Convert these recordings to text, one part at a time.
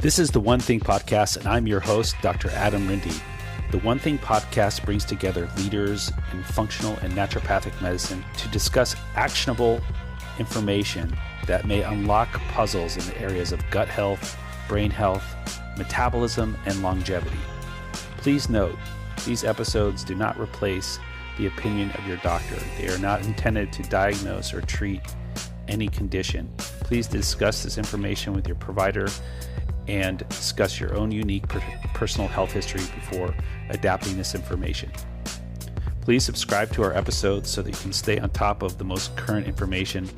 This is the One Thing Podcast, and I'm your host, Dr. Adam Rindy. The One Thing Podcast brings together leaders in functional and naturopathic medicine to discuss actionable information that may unlock puzzles in the areas of gut health, brain health, metabolism, and longevity. Please note, these episodes do not replace the opinion of your doctor. They are not intended to diagnose or treat any condition. Please discuss this information with your provider and discuss your own unique personal health history before adapting this information. Please subscribe to our episodes so that you can stay on top of the most current information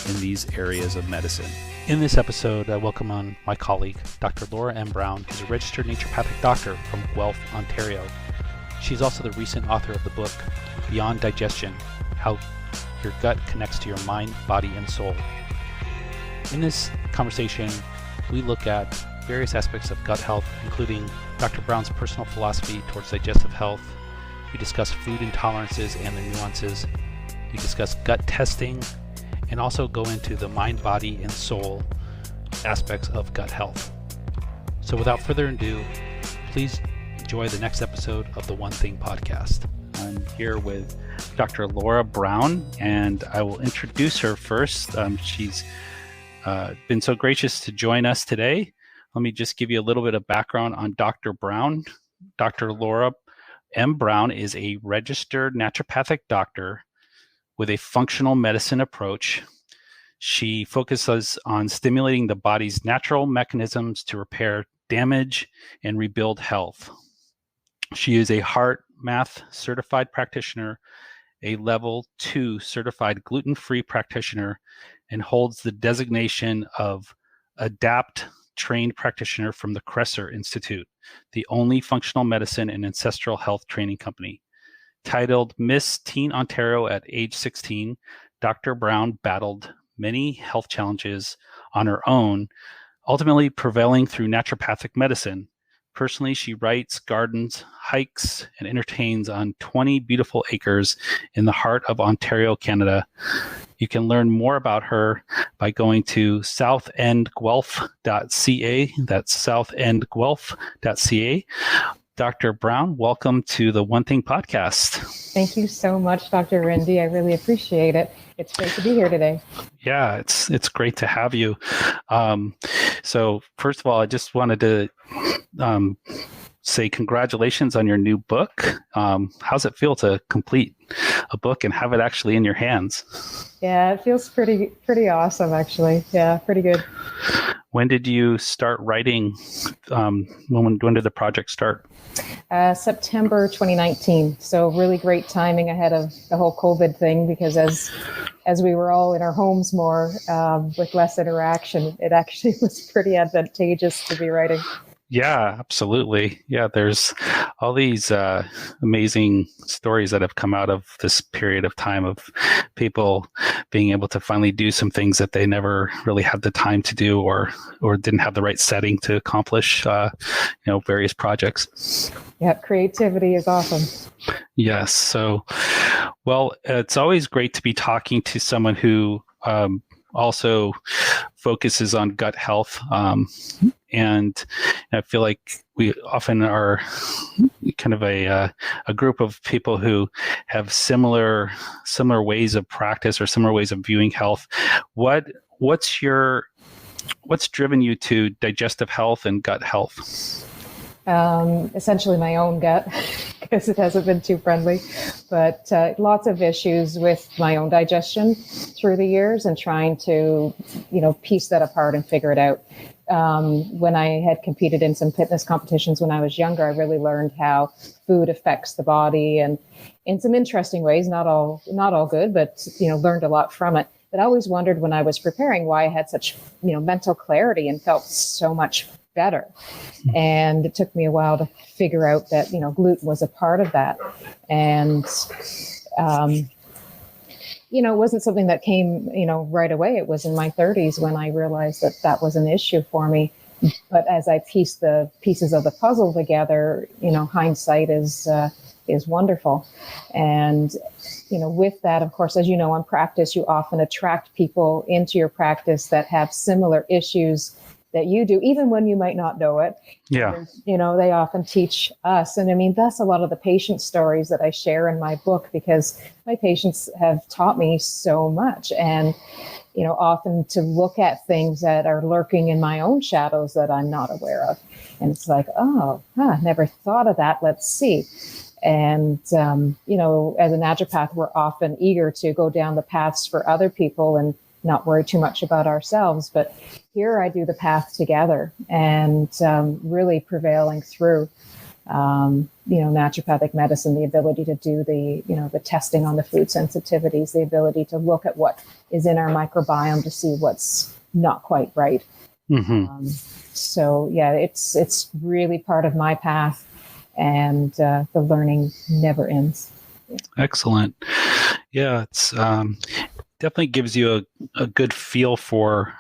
in these areas of medicine. In this episode, I welcome on my colleague, Dr. Laura M. Brown, who's a registered naturopathic doctor from Guelph, Ontario. She's also the recent author of the book, Beyond Digestion, How Your Gut Connects to Your Mind, Body, and Soul. In this conversation, we look at various aspects of gut health, including Dr. Brown's personal philosophy towards digestive health. We discuss food intolerances and their nuances. We discuss gut testing and also go into the mind, body, and soul aspects of gut health. So without further ado, please enjoy the next episode of the One Thing Podcast. I'm here with Dr. Laura Brown, and I will introduce her first. She's been so gracious to join us today. Let me just give you a little bit of background on Dr. Brown. Dr. Laura M. Brown is a registered naturopathic doctor with a functional medicine approach. She focuses on stimulating the body's natural mechanisms to repair damage and rebuild health. She is a Heart Math certified practitioner, a level 2 certified gluten-free practitioner, and holds the designation of ADAPT trained practitioner from the Kresser Institute, the only functional medicine and ancestral health training company. Titled Miss Teen Ontario at age 16, Dr. Brown battled many health challenges on her own, ultimately prevailing through naturopathic medicine. Personally, she writes, gardens, hikes, and entertains on 20 beautiful acres in the heart of Ontario, Canada. You can learn more about her by going to southendguelph.ca. That's southendguelph.ca. Dr. Brown, welcome to the One Thing Podcast. Thank you so much, Dr. Rindy. I really appreciate it. It's great to be here today. Yeah, it's great to have you. So first of all, I just wanted to say congratulations on your new book. How's it feel to complete a book and have it actually in your hands? Yeah, it feels pretty awesome, actually. Yeah, pretty good. When did you start writing? When did the project start? September 2019. So really great timing ahead of the whole COVID thing, because as we were all in our homes more with less interaction, it actually was pretty advantageous to be writing. Yeah, absolutely. Yeah, there's all these amazing stories that have come out of this period of time of people being able to finally do some things that they never really had the time to do or didn't have the right setting to accomplish, various projects. Yeah, creativity is awesome. Yes. So, well, it's always great to be talking to someone who also focuses on gut health. And I feel like we often are kind of a group of people who have similar ways of practice or similar ways of viewing health. What's driven you to digestive health and gut health? Essentially my own gut, because it hasn't been too friendly, but lots of issues with my own digestion through the years and trying to, piece that apart and figure it out. When I had competed in some fitness competitions when I was younger, I really learned how food affects the body and in some interesting ways, not all good, but, learned a lot from it. But I always wondered when I was preparing why I had such, mental clarity and felt so much better. And it took me a while to figure out that, gluten was a part of that. And, it wasn't something that came, right away. It was in my 30s when I realized that was an issue for me. But as I pieced the pieces of the puzzle together, hindsight is wonderful. And, with that, of course, as you know, in practice, you often attract people into your practice that have similar issues that you do, even when you might not know it. Yeah. They often teach us. And I mean, that's a lot of the patient stories that I share in my book, because my patients have taught me so much. And, often to look at things that are lurking in my own shadows that I'm not aware of. And it's like, never thought of that. Let's see. And, as a naturopath, we're often eager to go down the paths for other people and not worry too much about ourselves. But here I do the path together, and really prevailing through, naturopathic medicine, the ability to do the testing on the food sensitivities, the ability to look at what is in our microbiome to see what's not quite right. Mm-hmm. It's really part of my path, and the learning never ends. Yeah. Excellent. Yeah, it's definitely gives you a good feel for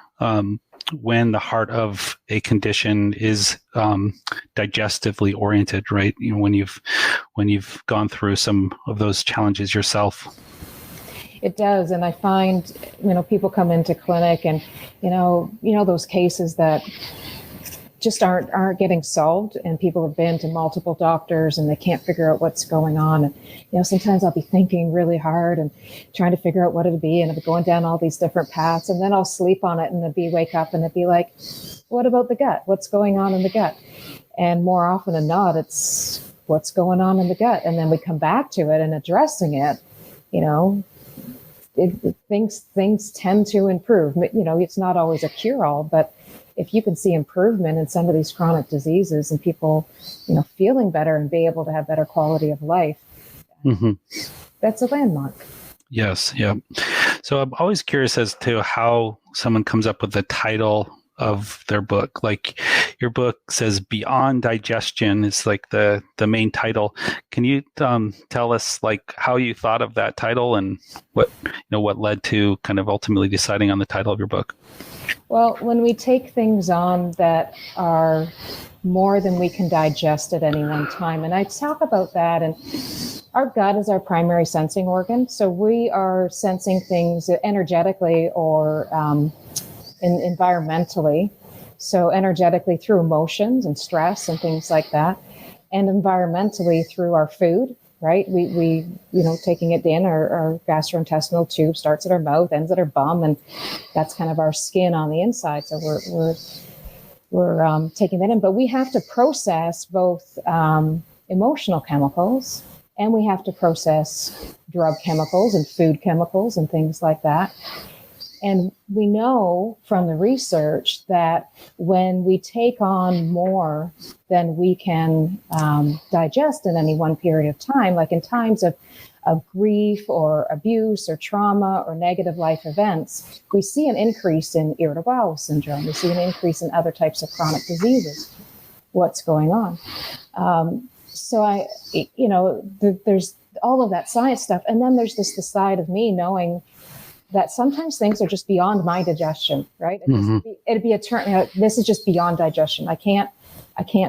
when the heart of a condition is digestively oriented, right? When you've gone through some of those challenges yourself. It does, and I find people come into clinic, and those cases that just aren't getting solved, and people have been to multiple doctors and they can't figure out what's going on. And sometimes I'll be thinking really hard and trying to figure out what it'd be, and I'll be going down all these different paths, and then I'll sleep on it, and wake up and it'd be like, what about the gut? What's going on in the gut? And more often than not, it's what's going on in the gut. And then we come back to it and addressing it, things tend to improve. It's not always a cure-all, but if you can see improvement in some of these chronic diseases and people, feeling better and be able to have better quality of life, mm-hmm. That's a landmark. Yes. Yeah. So I'm always curious as to how someone comes up with the title of their book. Like your book says Beyond Digestion is like the main title. Can you tell us like how you thought of that title and what led to kind of ultimately deciding on the title of your book? Well, when we take things on that are more than we can digest at any one time, and I talk about that, and our gut is our primary sensing organ. So we are sensing things energetically or environmentally. So energetically through emotions and stress and things like that, and environmentally through our food. Right? We taking it in, our gastrointestinal tube starts at our mouth, ends at our bum, and that's kind of our skin on the inside. So we're taking that in, but we have to process both emotional chemicals, and we have to process drug chemicals and food chemicals and things like that. And we know from the research that when we take on more than we can digest in any one period of time, like in times of grief or abuse or trauma or negative life events, we see an increase in irritable bowel syndrome. We see an increase in other types of chronic diseases. What's going on? There's all of that science stuff. And then there's the side of me knowing that sometimes things are just beyond my digestion, right? It'd be a turn. This is just beyond digestion. I can't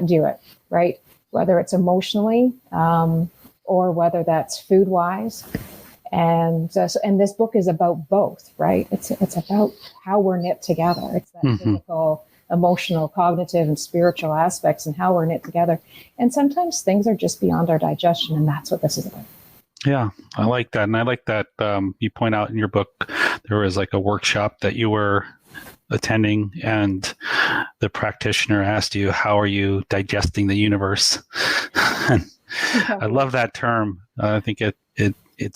do it, right? Whether it's emotionally or whether that's food wise, and this book is about both, right? It's about how we're knit together. It's that physical, emotional, cognitive, and spiritual aspects, and how we're knit together. And sometimes things are just beyond our digestion, and that's what this is about. Yeah, I like that. And I like that you point out in your book, there was like a workshop that you were attending and the practitioner asked you, how are you digesting the universe? I love that term. I think it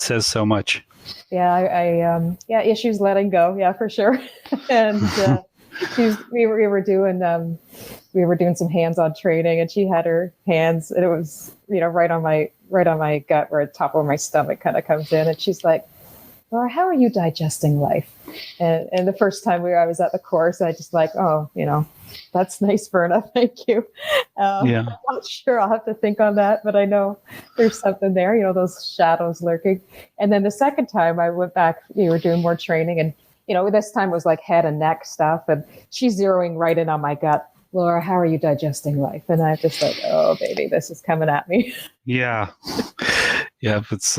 says so much. Yeah, issues letting go. Yeah, for sure. And we were doing some hands-on training, and she had her hands, and it was right on my gut, where the top of my stomach kind of comes in, and she's like, Laura, how are you digesting life? And the first time I was at the course, I just like, that's nice, Verna. Thank you. I'm not sure. I'll have to think on that, but I know there's something there, those shadows lurking. And then the second time I went back, we were doing more training, and this time was like head and neck stuff, and she's zeroing right in on my gut. Laura, how are you digesting life? And I'm just like, oh, baby, this is coming at me. Yeah. Yeah. It's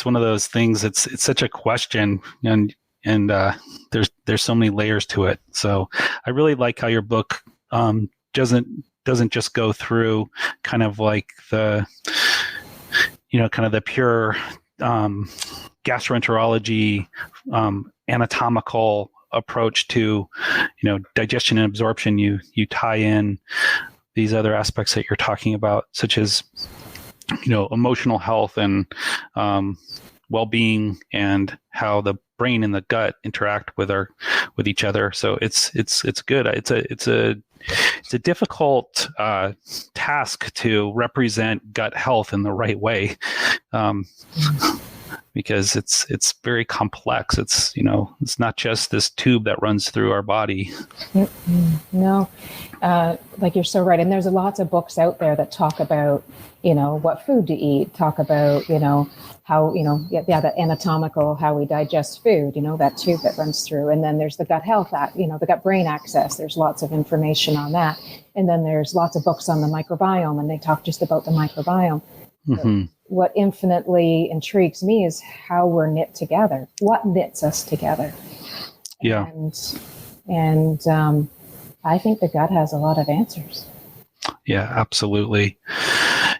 one of those things. It's such a question. And and there's so many layers to it. So I really like how your book doesn't just go through kind of like the kind of the pure gastroenterology, anatomical approach to digestion and absorption. You tie in these other aspects that you're talking about, such as emotional health and well-being, and how the brain and the gut interact with each other. So it's good. It's a difficult task to represent gut health in the right way, because it's very complex. It's not just this tube that runs through our body. No, like you're so right. And there's lots of books out there that talk about what food to eat, talk about how the anatomical, how we digest food, that tube that runs through. And then there's the gut health, the gut brain axis. There's lots of information on that. And then there's lots of books on the microbiome, and they talk just about the microbiome. Mm-hmm. What infinitely intrigues me is how we're knit together. What knits us together? Yeah. And I think the gut has a lot of answers. Yeah, absolutely.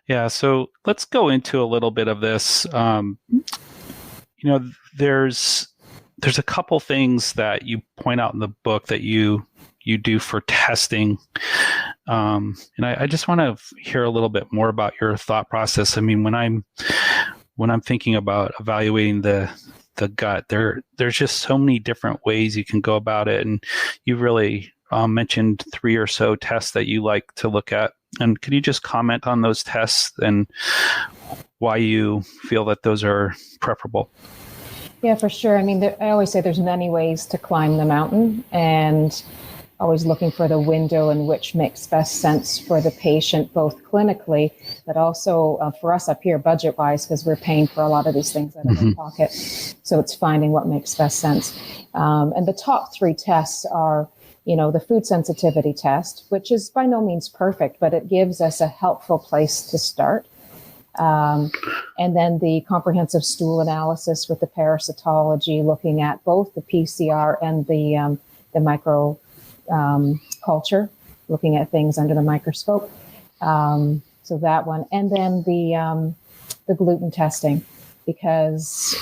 Yeah. So let's go into a little bit of this. There's a couple things that you point out in the book that you do for testing. And I just want to hear a little bit more about your thought process. I mean, when I'm thinking about evaluating the gut, there's just so many different ways you can go about it. And you really mentioned 3 or so tests that you like to look at. And could you just comment on those tests and why you feel that those are preferable? Yeah, for sure. I mean, I always say there's many ways to climb the mountain, and always looking for the window in which makes best sense for the patient, both clinically, but also for us up here, budget-wise, because we're paying for a lot of these things out of our pocket. So it's finding what makes best sense. And the top 3 tests are, the food sensitivity test, which is by no means perfect, but it gives us a helpful place to start. And then the comprehensive stool analysis with the parasitology, looking at both the PCR and the micro culture, looking at things under the microscope. So that one, and then the gluten testing, because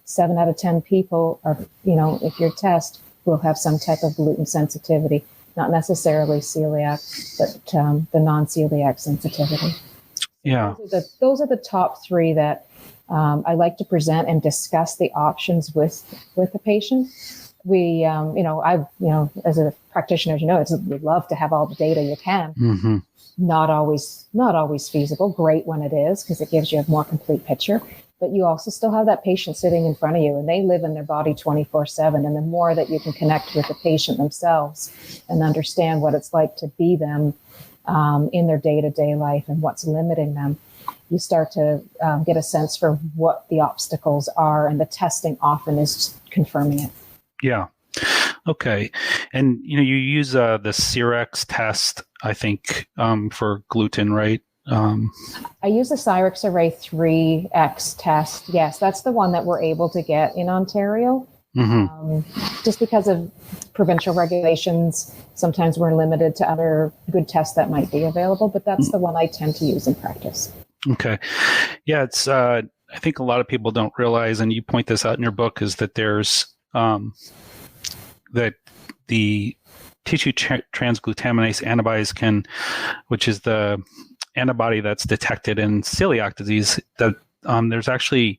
7 out of 10 people are, if your test will have some type of gluten sensitivity, not necessarily celiac, but the non-celiac sensitivity. Yeah. Those are the top 3 that I like to present and discuss the options with the patient. We, as a practitioner, we'd love to have all the data you can. Mm-hmm. Not always feasible. Great when it is, because it gives you a more complete picture. But you also still have that patient sitting in front of you, and they live in their body 24/7. And the more that you can connect with the patient themselves and understand what it's like to be them in their day-to-day life and what's limiting them, you start to get a sense for what the obstacles are, and the testing often is confirming it. Yeah. Okay. And, you use the cyrex test, I think, for gluten, right? I use the cyrex array 3X test. Yes, that's the one that we're able to get in Ontario. Mm-hmm. Just because of provincial regulations, sometimes we're limited to other good tests that might be available, but that's the one I tend to use in practice. Okay. Yeah, it's, I think a lot of people don't realize, and you point this out in your book, is that there's, that the tissue transglutaminase antibodies which is the antibody that's detected in celiac disease, that there's actually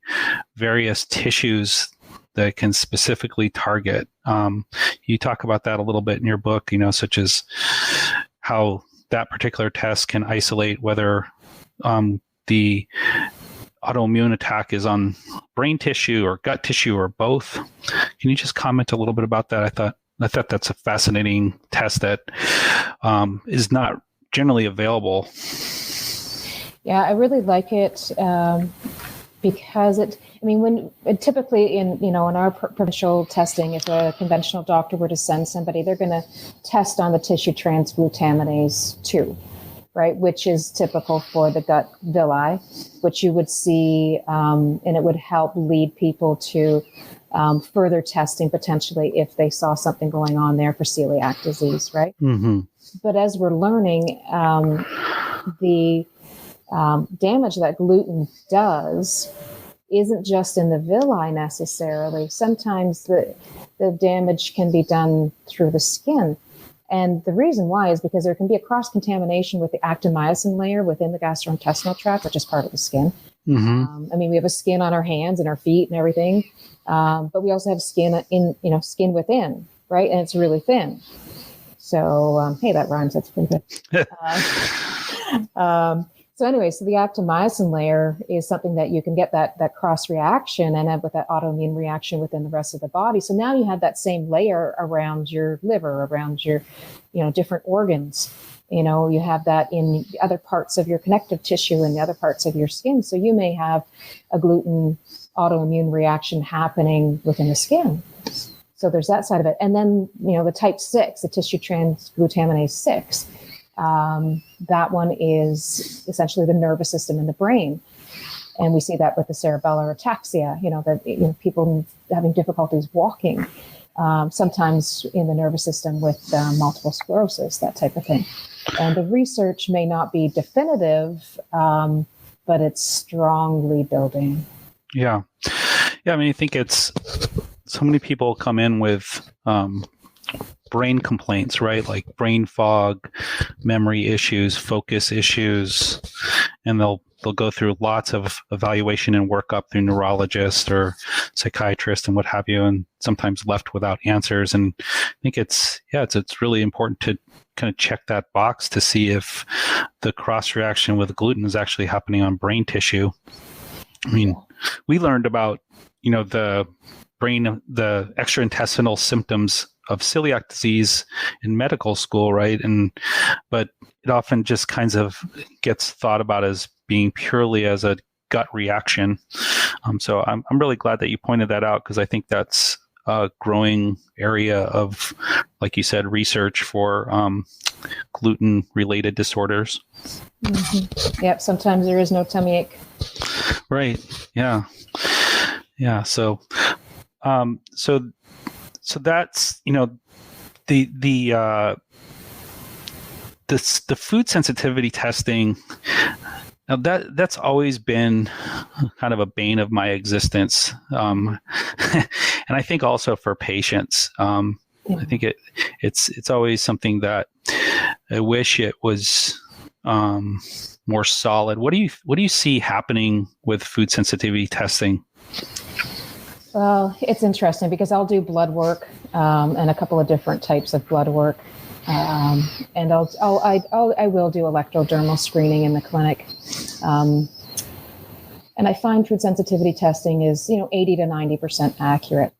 various tissues that can specifically target. You talk about that a little bit in your book, such as how that particular test can isolate whether the autoimmune attack is on brain tissue or gut tissue or both. Can you just comment a little bit about that? I thought that's a fascinating test that is not generally available. Yeah, I really like it because typically in our provincial testing, if a conventional doctor were to send somebody, they're going to test on the tissue transglutaminase 2. Right, which is typical for the gut villi, which you would see, and it would help lead people to further testing potentially if they saw something going on there for celiac disease, right? Mm-hmm. But as we're learning, the damage that gluten does isn't just in the villi necessarily. Sometimes the damage can be done through the skin. And the reason why is because there can be a cross-contamination with the actin-myosin layer within the gastrointestinal tract, which is part of the skin. Mm-hmm. We have a skin on our hands and our feet and everything, but we also have skin skin within, right? And it's really thin. So, hey, that rhymes. That's pretty good. So the actin-myosin layer is something that you can get that cross reaction and have with that autoimmune reaction within the rest of the body. So now you have that same layer around your liver, around your, different organs. You have that in the other parts of your connective tissue and the other parts of your skin. So you may have a gluten autoimmune reaction happening within the skin. So there's that side of it. And then, the type 6, the tissue transglutaminase 6, that one is essentially the nervous system in the brain. And we see that with the cerebellar ataxia, people having difficulties walking, sometimes in the nervous system with multiple sclerosis, that type of thing. And the research may not be definitive, but it's strongly building. Yeah. Yeah. I think it's so many people come in with brain complaints, right? Like brain fog, memory issues, focus issues, and they'll go through lots of evaluation and workup through neurologists or psychiatrists and what have you, and sometimes left without answers. And I think it's really important to kind of check that box to see if the cross reaction with gluten is actually happening on brain tissue. We learned about, the brain, the extraintestinal symptoms of celiac disease in medical school, right? But it often just kind of gets thought about as being purely as a gut reaction. So I'm really glad that you pointed that out, because I think that's a growing area of, like you said, research for gluten-related disorders. Mm-hmm. Yep. Sometimes there is no tummy ache. Right. Yeah. Yeah. So that's, the food sensitivity testing. Now that's always been kind of a bane of my existence, and I think also for patients. I think it's always something that I wish it was more solid. What do you see happening with food sensitivity testing? Well, it's interesting because I'll do blood work and a couple of different types of blood work, and I will do electrodermal screening in the clinic, and I find food sensitivity testing is 80 to 90% accurate.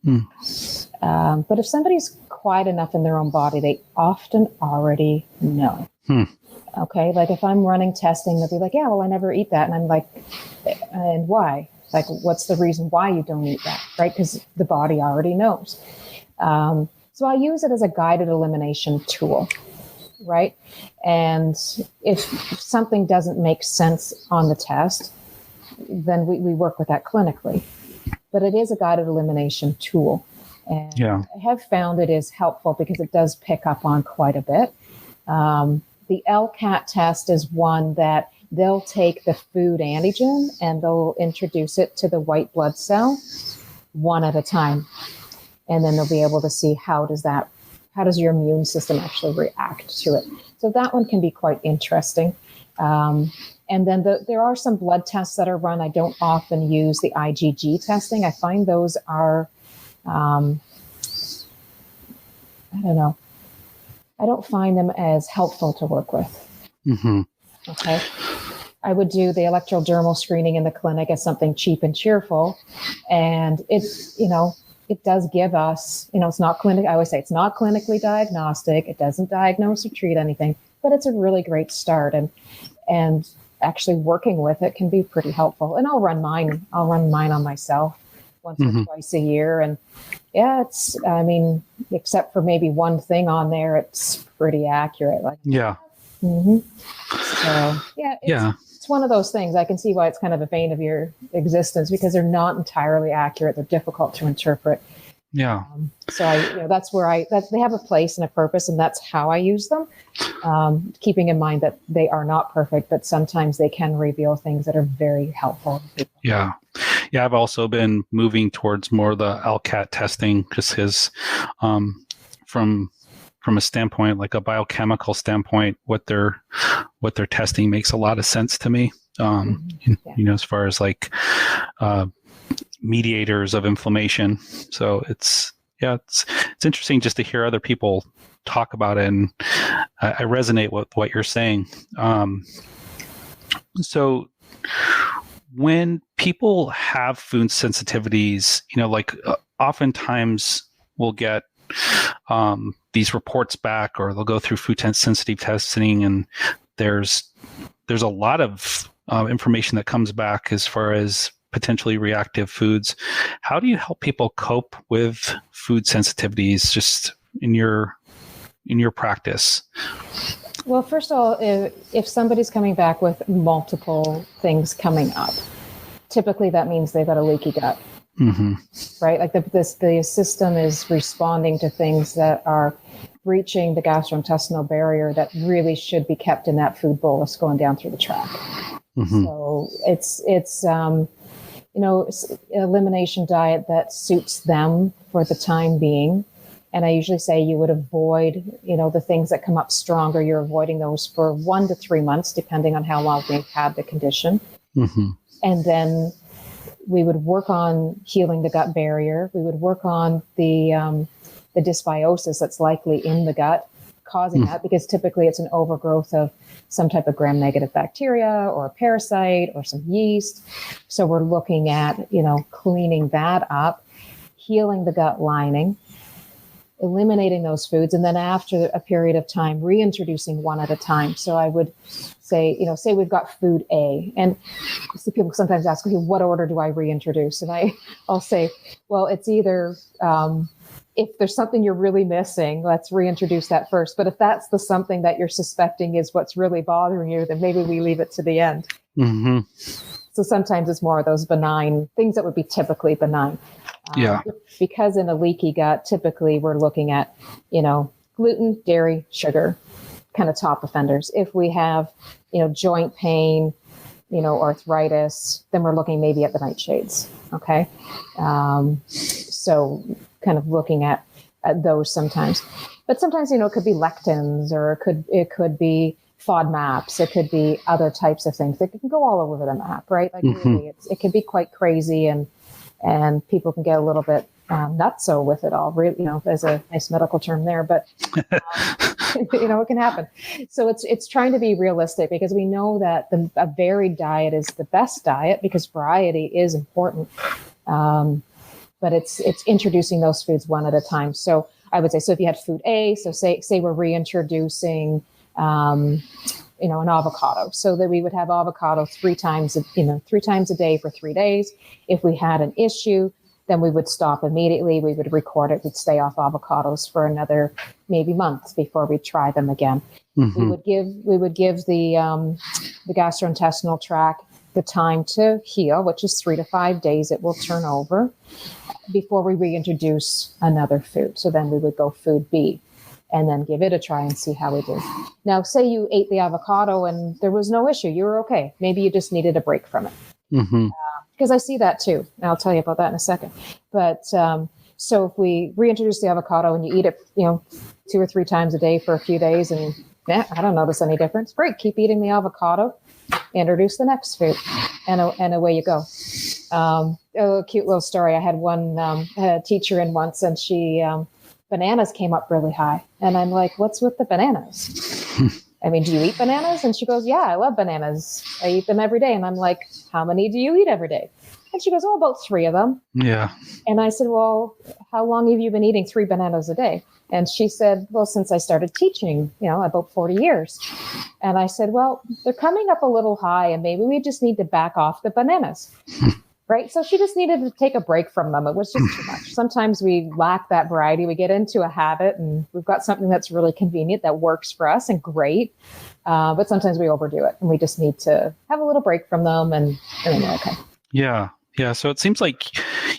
But if somebody's quiet enough in their own body, they often already know. Okay, like if I'm running testing, they'll be like, "Yeah, well, I never eat that," and I'm like, "And why? Like, what's the reason why you don't eat that?" Right? Because the body already knows. So I use it as a guided elimination tool, right? And if something doesn't make sense on the test, then we work with that clinically. But it is a guided elimination tool. And I have found it is helpful because it does pick up on quite a bit. The LCAT test is one that they'll take the food antigen and they'll introduce it to the white blood cell one at a time. And then they'll be able to see how does your immune system actually react to it. So that one can be quite interesting. And then there are some blood tests that are run. I don't often use the IgG testing. I find those are, I don't know. I don't find them as helpful to work with. Mm-hmm. Okay. I would do the electrodermal screening in the clinic as something cheap and cheerful. And it does give us, it's not clinic. I always say it's not clinically diagnostic. It doesn't diagnose or treat anything, but it's a really great start. And actually working with it can be pretty helpful. And I'll run mine on myself once or twice a year. And except for maybe one thing on there, it's pretty accurate. Yeah. Mm-hmm. So it's one of those things. I can see why it's kind of a bane of your existence, because they're not entirely accurate. They're difficult to interpret. Yeah. So that's where they have a place and a purpose, and that's how I use them. Keeping in mind that they are not perfect, but sometimes they can reveal things that are very helpful. Yeah. Yeah. I've also been moving towards more of the LCAT testing, just because, from a standpoint, like a biochemical standpoint, what they're testing makes a lot of sense to me. As far as like, mediators of inflammation. So it's interesting just to hear other people talk about it, and I resonate with what you're saying. So when people have food sensitivities, oftentimes we'll get these reports back, or they'll go through food sensitive testing, and there's a lot of information that comes back as far as potentially reactive foods. How do you help people cope with food sensitivities just in your practice? Well, first of all, if somebody's coming back with multiple things coming up, typically that means they've got a leaky gut, right? Like the system is responding to things that are breaching the gastrointestinal barrier that really should be kept in that food bolus going down through the tract. So it's elimination diet that suits them for the time being. And I usually say you would avoid, the things that come up stronger. You're avoiding those for 1 to 3 months, depending on how long we've had the condition. And then we would work on healing the gut barrier. We would work on the dysbiosis that's likely in the gut causing that, because typically it's an overgrowth of some type of gram-negative bacteria or a parasite or some yeast. So we're looking at, cleaning that up, healing the gut lining, eliminating those foods, and then after a period of time, reintroducing one at a time. So I would say, say we've got food A, and so people sometimes ask, okay, what order do I reintroduce? And I'll say, well, it's either, if there's something you're really missing, let's reintroduce that first. But if that's the something that you're suspecting is what's really bothering you, then maybe we leave it to the end. So sometimes it's more of those benign things that would be typically benign. Because in a leaky gut, typically we're looking at, gluten, dairy, sugar, kind of top offenders. If we have, joint pain, arthritis, then we're looking maybe at the nightshades. Okay. So kind of looking at those sometimes, but sometimes, it could be lectins, or it could be FODMAPs. It could be other types of things that can go all over the map, right? Like really, it can be quite crazy, and people can get a little bit nutso with it all. Really, there's a nice medical term there, but it can happen. So it's trying to be realistic, because we know that a varied diet is the best diet, because variety is important. But it's introducing those foods one at a time. So I would say, so if you had food A, so say we're reintroducing, an avocado, so that we would have avocado 3 times a day for 3 days. If we had an issue, then we would stop immediately. We would record it. We'd stay off avocados for another maybe month before we try them again. We would give the gastrointestinal tract the time to heal, which is 3 to 5 days. It will turn over before we reintroduce another food. So then we would go food B, and then give it a try and see how we do. Now, say you ate the avocado and there was no issue. You were okay. Maybe you just needed a break from it. Because I see that too. And I'll tell you about that in a second. But so if we reintroduce the avocado and you eat it, 2 or 3 times a day for a few days, and I don't notice any difference. Great. Keep eating the avocado. Introduce the next food, and away you go. A cute little story. I had a teacher in once, and she bananas came up really high, and I'm like, "What's with the bananas? I mean, do you eat bananas?" And she goes, "Yeah, I love bananas. I eat them every day." And I'm like, "How many do you eat every day?" And she goes, "Oh, about 3 of them." Yeah. And I said, "Well, how long have you been eating 3 bananas a day?" And she said, "Well, since I started teaching, about 40 years. And I said, "Well, they're coming up a little high, and maybe we just need to back off the bananas." Right. So she just needed to take a break from them. It was just too much. Sometimes we lack that variety. We get into a habit and we've got something that's really convenient that works for us and great. But sometimes we overdo it and we just need to have a little break from them and then we're okay. Yeah. Yeah. So it seems like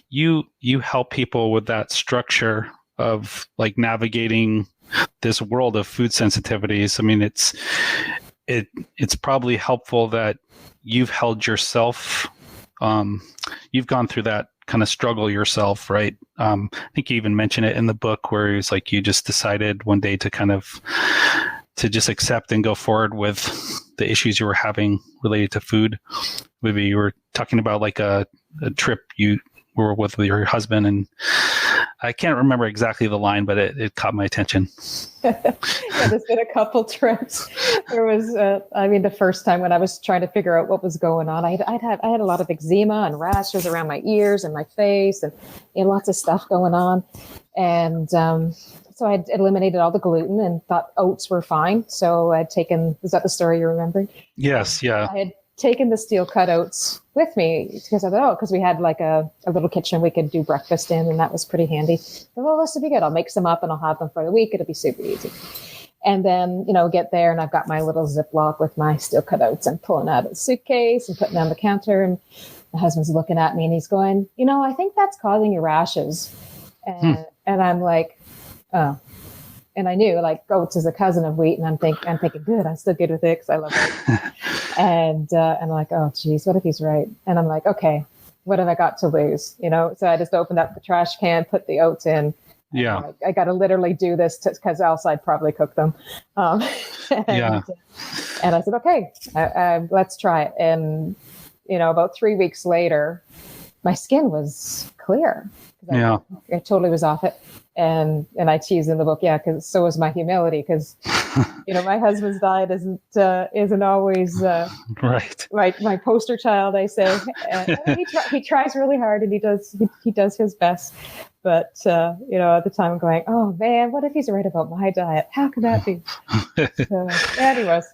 you help people with that structure of like navigating this world of food sensitivities. I mean, it's probably helpful that you've held yourself. You've gone through that kind of struggle yourself, right? I think you even mentioned it in the book where it's like you just decided one day to just accept and go forward with the issues you were having related to food. Maybe you were talking about like a trip you were with your husband, and I can't remember exactly the line, but it caught my attention. Yeah, there's been a couple trips. There was, the first time when I was trying to figure out what was going on, I had a lot of eczema and rashes around my ears and my face, and lots of stuff going on. And so I had eliminated all the gluten and thought oats were fine. So I'd taken, is that the story you're remembering? Yes, yeah. I had taken the steel cut oats with me because I thought, because we had like a little kitchen we could do breakfast in, and that was pretty handy. So, well, this will be good. I'll make some up and I'll have them for the week. It'll be super easy. And then, get there and I've got my little Ziploc with my steel cut oats. I'm pulling out of the suitcase and putting it on the counter, and my husband's looking at me and he's going, I think that's causing your rashes. And I'm like, oh. And I knew like oats is a cousin of wheat, and I'm thinking, good, I'm still good with it because I love it. And I'm like, oh geez, what if he's right? And I'm like, okay, what have I got to lose? So I just opened up the trash can, put the oats in. Yeah. Like, I got to literally do this because else I'd probably cook them. And I said, okay, let's try it. And, about 3 weeks later, my skin was clear. I totally was off it. And I tease in the book, because so is my humility, because my husband's diet isn't always right. My poster child, I say. He tries really hard and he does his best. But at the time I'm going, oh man, what if he's right about my diet? How could that be? So, anyways.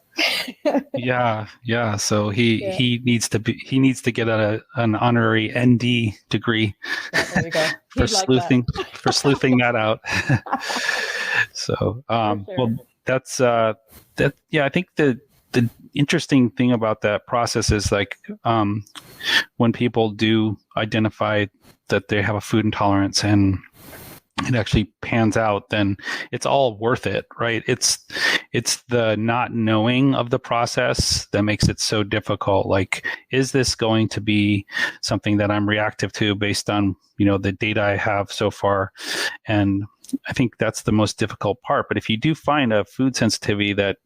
Yeah. So he needs to get an honorary ND degree. There you go. for sleuthing that out. So, sure. well, that's that. Yeah, I think the interesting thing about that process is like when people do identify that they have a food intolerance and it actually pans out, then it's all worth it, right? It's the not knowing of the process that makes it so difficult. Like, is this going to be something that I'm reactive to based on, the data I have so far? And I think that's the most difficult part. But if you do find a food sensitivity that,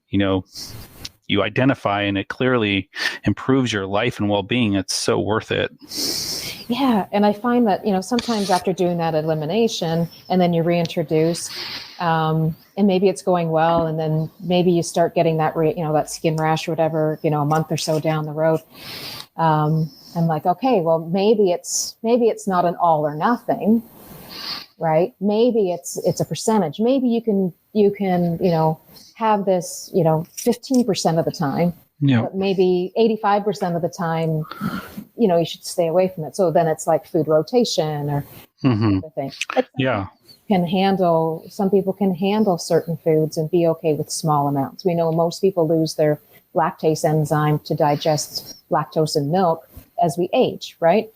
you identify and it clearly improves your life and well-being, it's so worth it. Yeah. And I find that, sometimes after doing that elimination and then you reintroduce, and maybe it's going well, and then maybe you start getting that, that skin rash or whatever, a month or so down the road. I'm like, okay, well, maybe it's not an all or nothing, right? Maybe it's a percentage. Maybe you can, have this, 15% of the time, but maybe 85% of the time, you should stay away from it. So then it's like food rotation or other thing. Some people can handle certain foods and be okay with small amounts. We know most people lose their lactase enzyme to digest lactose in milk as we age, right?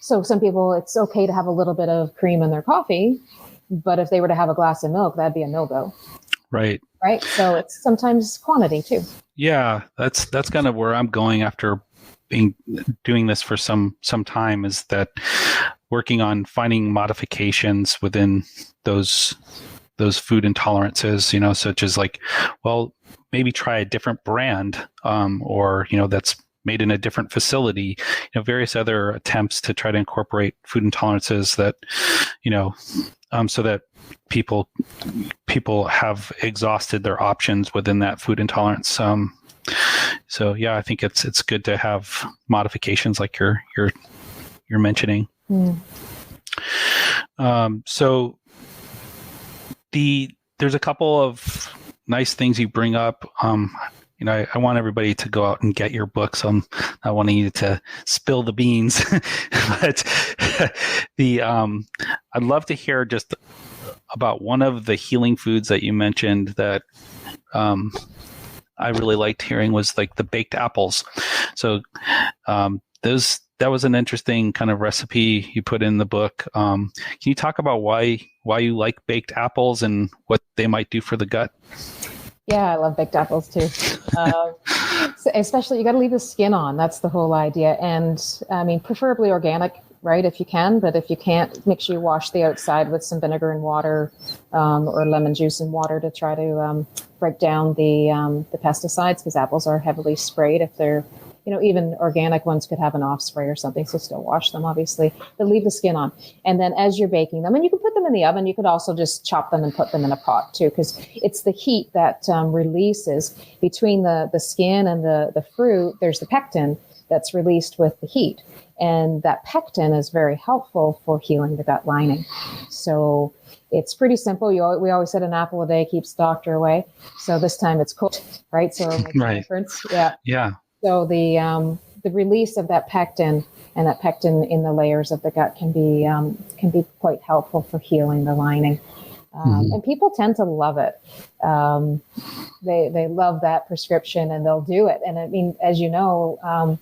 So some people, it's okay to have a little bit of cream in their coffee, but if they were to have a glass of milk, that'd be a no-go. Right. So it's sometimes quantity too. Yeah, that's kind of where I'm going after doing this for some time, is that working on finding modifications within those food intolerances, such as like, well, maybe try a different brand, or, that's made in a different facility, various other attempts to try to incorporate food intolerances that, so that people have exhausted their options within that food intolerance. So yeah, I think it's good to have modifications like you're mentioning. So there's a couple of nice things you bring up. I want everybody to go out and get your book. So I'm not wanting you to spill the beans, but I'd love to hear just about one of the healing foods that you mentioned that I really liked hearing was like the baked apples. So that was an interesting kind of recipe you put in the book. Can you talk about why you like baked apples and what they might do for the gut? Yeah, I love baked apples too. So especially, you got to leave the skin on. That's the whole idea. And I mean, preferably organic, right? If you can, but if you can't, make sure you wash the outside with some vinegar and water, or lemon juice and water to try to break down the pesticides, because apples are heavily sprayed. If they're, even organic ones could have an off spray or something, so still wash them, obviously, but leave the skin on. And then as you're baking them, and you can put them in the oven, you could also just chop them and put them in a pot too, because it's the heat that releases between the skin and the fruit. There's the pectin that's released with the heat. And that pectin is very helpful for healing the gut lining. So it's pretty simple. We always said an apple a day keeps the doctor away. So this time it's cooked, right? So it makes a difference. Yeah. Yeah. So the release of that pectin and that pectin in the layers of the gut can be quite helpful for healing the lining. And people tend to love it. They love that prescription and they'll do it. And I mean, as you know,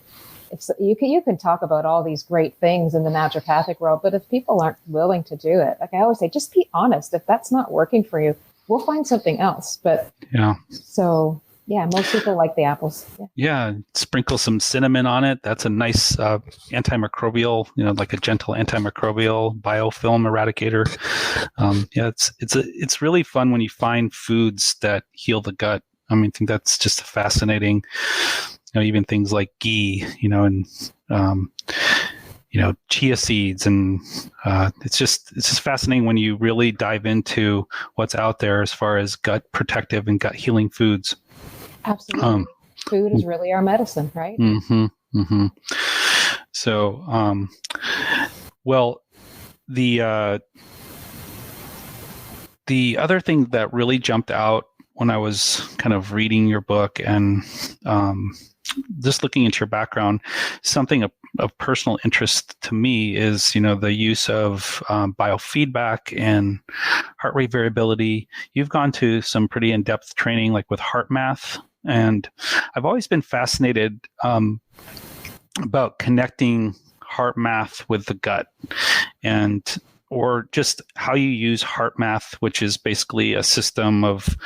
you can talk about all these great things in the naturopathic world, but if people aren't willing to do it, like I always say, just be honest. If that's not working for you, we'll find something else. But yeah, so yeah, most people like the apples. Yeah, sprinkle some cinnamon on it. That's a nice antimicrobial, like a gentle antimicrobial biofilm eradicator. It's really fun when you find foods that heal the gut. I mean, I think that's just fascinating. Even things like ghee, and chia seeds, and it's just fascinating when you really dive into what's out there as far as gut protective and gut healing foods. Absolutely, food is really our medicine, right? Mm-hmm. Mm-hmm. So, well, the other thing that really jumped out when I was kind of reading your book and just looking into your background, something of personal interest to me is, the use of biofeedback and heart rate variability. You've gone to some pretty in-depth training, like with heart math, and I've always been fascinated about connecting heart math with the gut, or just how you use heart math, which is basically a system of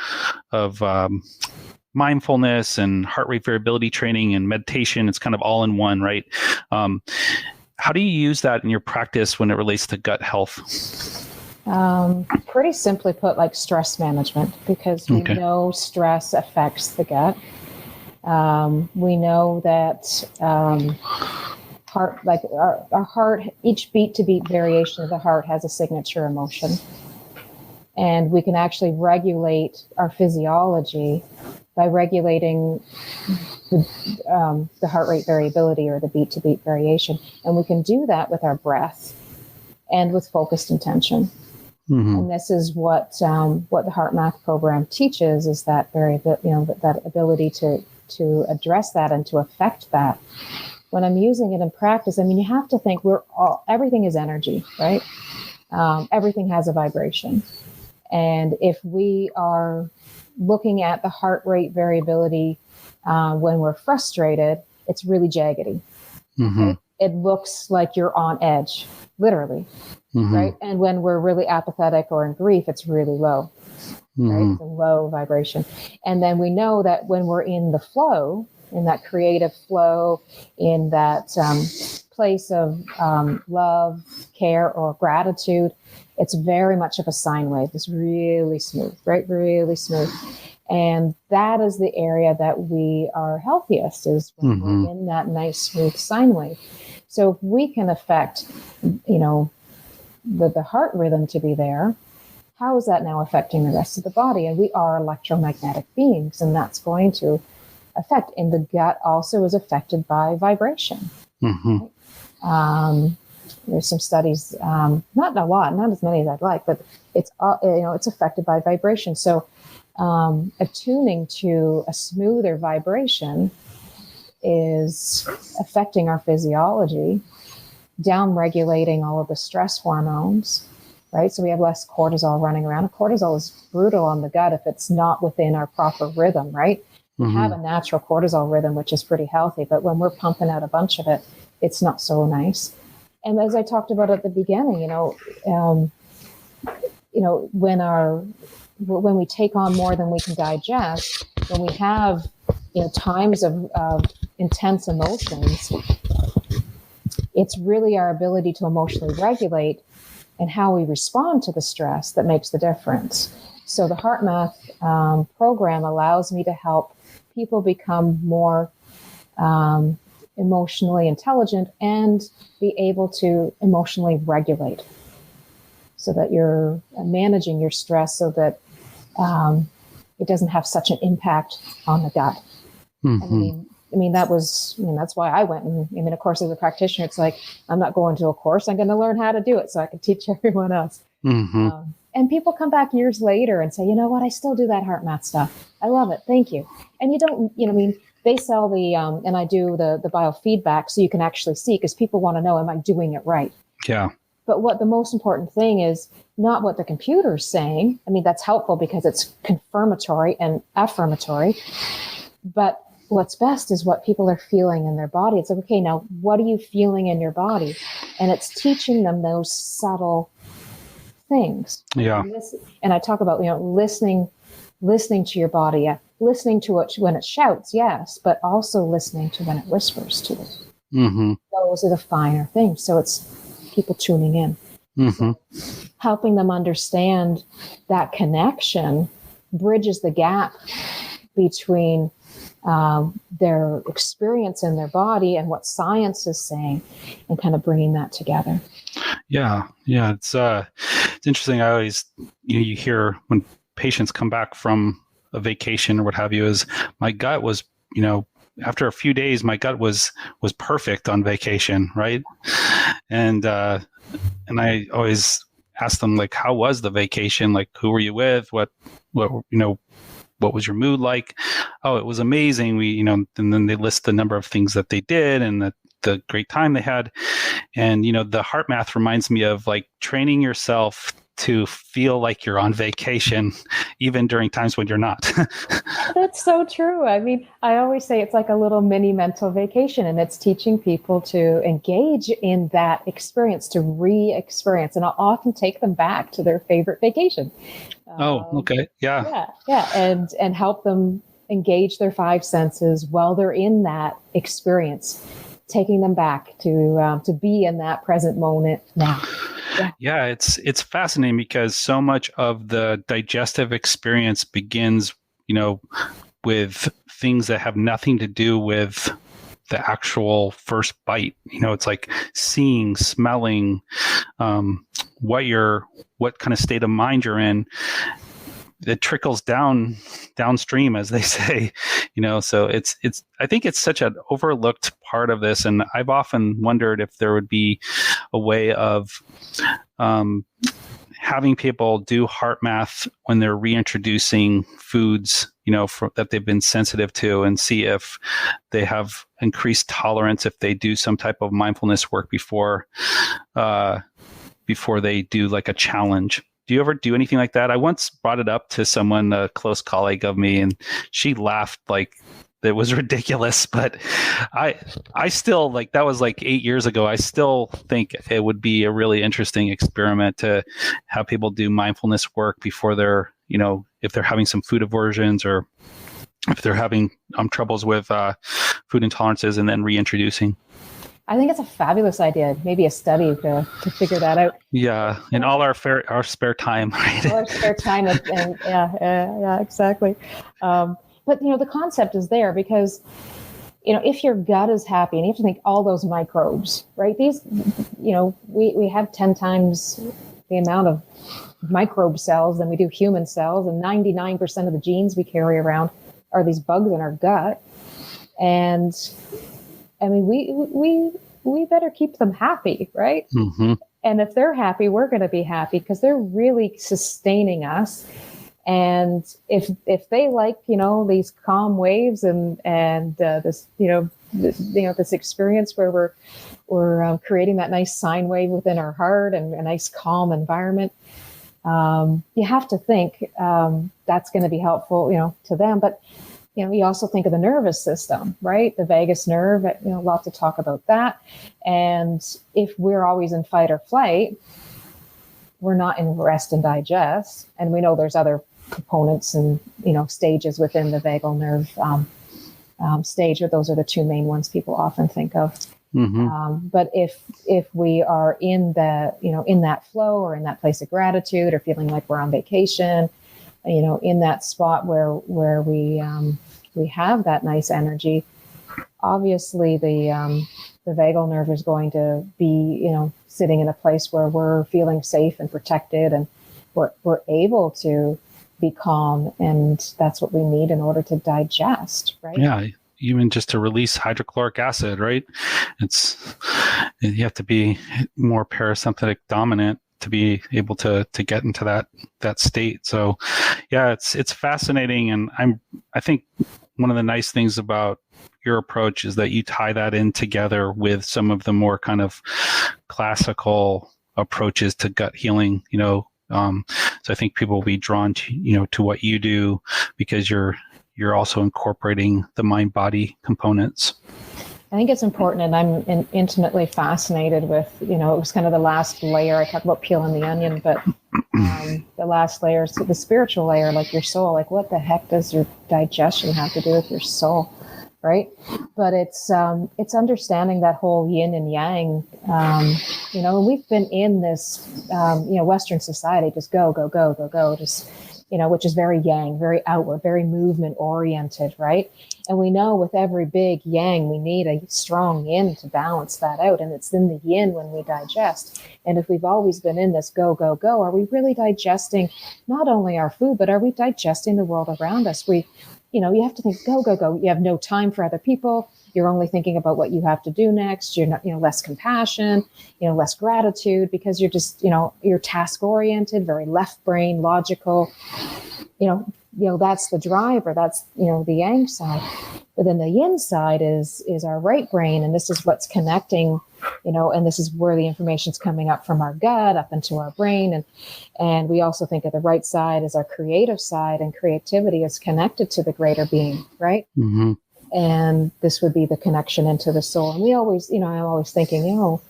mindfulness and heart rate variability training and meditation. It's kind of all in one, right? How do you use that in your practice when it relates to gut health? Pretty simply put, like stress management, because we know stress affects the gut. We know that our heart, each beat to beat variation of the heart has a signature emotion. And we can actually regulate our physiology by regulating the heart rate variability or the beat to beat variation. And we can do that with our breath and with focused intention. Mm-hmm. And this is what the Heart Math program teaches, is that that ability to address that and to affect that. When I'm using it in practice, I mean, you have to think everything is energy, right? Everything has a vibration. And if we are looking at the heart rate variability when we're frustrated, it's really jaggedy. Mm-hmm. Right? It looks like you're on edge, literally. Mm-hmm. Right? And when we're really apathetic or in grief, it's really low. Mm-hmm. Right? It's a low vibration. And then we know that when we're in the flow, in that creative flow, in that place of love, care, or gratitude, it's very much of a sine wave. It's really smooth, right? Really smooth. And that is the area that we are healthiest, is when mm-hmm. we're in that nice, smooth sine wave. So if we can affect, the heart rhythm to be there, how is that now affecting the rest of the body? And we are electromagnetic beings, and that's going to affect. And the gut also is affected by vibration. Mm-hmm. Right? There's some studies, not a lot, not as many as I'd like, but it's affected by vibration. So attuning to a smoother vibration is affecting our physiology, down-regulating all of the stress hormones, right? So we have less cortisol running around. Cortisol is brutal on the gut if it's not within our proper rhythm, right? We have a natural cortisol rhythm, which is pretty healthy, but when we're pumping out a bunch of it, it's not so nice. And as I talked about at the beginning, when we take on more than we can digest, when we have times of intense emotions, it's really our ability to emotionally regulate and how we respond to the stress that makes the difference. So the HeartMath program allows me to help people become more emotionally intelligent and be able to emotionally regulate, so that you're managing your stress so that it doesn't have such an impact on the gut. That's why I went. And of course, as a practitioner, it's like, I'm not going to a course. I'm going to learn how to do it so I can teach everyone else. And people come back years later and say, you know what, I still do that HeartMath stuff. I love it. Thank you. And you don't, they sell and I do the biofeedback so you can actually see, because people want to know, am I doing it right? Yeah. But what the most important thing is not what the computer's saying. I mean, that's helpful because it's confirmatory and affirmatory. But what's best is what people are feeling in their body. It's like, okay, now what are you feeling in your body? And it's teaching them those subtle things. Yeah. And I talk about, listening to your body, listening to it when it shouts, yes, but also listening to when it whispers to it. Those are the finer things. So it's people tuning in. So helping them understand that connection bridges the gap between their experience in their body and what science is saying, and kind of bringing that together. Yeah. It's interesting. I always, you hear when patients come back from a vacation or what have you, is my gut was, after a few days, my gut was perfect on vacation, right? And I always ask them, like, how was the vacation? Like, who were you with? What was your mood like? Oh, it was amazing. And then they list the number of things that they did and the great time they had. And, the HeartMath reminds me of like training yourself to feel like you're on vacation, even during times when you're not. That's so true. I mean, I always say it's like a little mini mental vacation, and it's teaching people to engage in that experience, to re-experience. And I'll often take them back to their favorite vacation. Oh, okay. Yeah. Yeah. And help them engage their five senses while they're in that experience, taking them back to be in that present moment now. Yeah, it's fascinating because so much of the digestive experience begins, with things that have nothing to do with the actual first bite. It's like seeing, smelling, what kind of state of mind you're in. It trickles downstream, as they say, so it's, I think it's such an overlooked part of this. And I've often wondered if there would be a way of, having people do HeartMath when they're reintroducing foods, that they've been sensitive to, and see if they have increased tolerance if they do some type of mindfulness work before they do like a challenge. Do you ever do anything like that? I once brought it up to someone, a close colleague of me, and she laughed like it was ridiculous. But I still, like, that was like 8 years ago. I still think it would be a really interesting experiment to have people do mindfulness work before they're, if they're having some food aversions or if they're having troubles with food intolerances, and then reintroducing. I think it's a fabulous idea. Maybe a study to figure that out. Yeah, in all our spare time, right? All our spare time, and yeah, exactly. But the concept is there because if your gut is happy, and you have to think all those microbes, right? These, we have 10 times the amount of microbe cells than we do human cells, and 99% of the genes we carry around are these bugs in our gut, and I mean, we better keep them happy, right? And if they're happy, we're going to be happy because they're really sustaining us And if they like, these calm waves and this, this experience where we're creating that nice sine wave within our heart and a nice calm environment, you have to think that's going to be helpful, to them. But you also think of the nervous system, right? The vagus nerve, lots to talk about that. And if we're always in fight or flight, we're not in rest and digest. And we know there's other components and, stages within the vagal nerve stage, but those are the two main ones people often think of. Mm-hmm. But if we are in in that flow or in that place of gratitude or feeling like we're on vacation, in that spot where we have that nice energy, obviously the vagal nerve is going to be, sitting in a place where we're feeling safe and protected, and we're able to be calm, and that's what we need in order to digest, right? Yeah, even just to release hydrochloric acid, right? You have to be more parasympathetic dominant to be able to get into that state. So yeah, it's fascinating. And I think one of the nice things about your approach is that you tie that in together with some of the more kind of classical approaches to gut healing, so I think people will be drawn to, to what you do, because you're also incorporating the mind-body components. I think it's important, and I'm intimately fascinated with, it was kind of the last layer. I talk about peeling the onion, but the last layer is the spiritual layer, like your soul. Like, what the heck does your digestion have to do with your soul, right? But it's understanding that whole yin and yang. We've been in this, Western society, just go, go, go, go, go, just, which is very yang, very outward, very movement oriented, right? And we know with every big yang, we need a strong yin to balance that out. And it's in the yin when we digest. And if we've always been in this go, go, go, are we really digesting not only our food, but are we digesting the world around us? You have to think, go, go, go. You have no time for other people. You're only thinking about what you have to do next. You're not, less compassion, less gratitude, because you're just, you're task oriented, very left brain, logical. That's the driver. That's, the yang side. But then the yin side is our right brain. And this is what's connecting, and this is where the information's coming up from our gut up into our brain. And we also think of the right side as our creative side, and creativity is connected to the greater being, right? Mm-hmm. And this would be the connection into the soul. And we always, I'm always thinking, you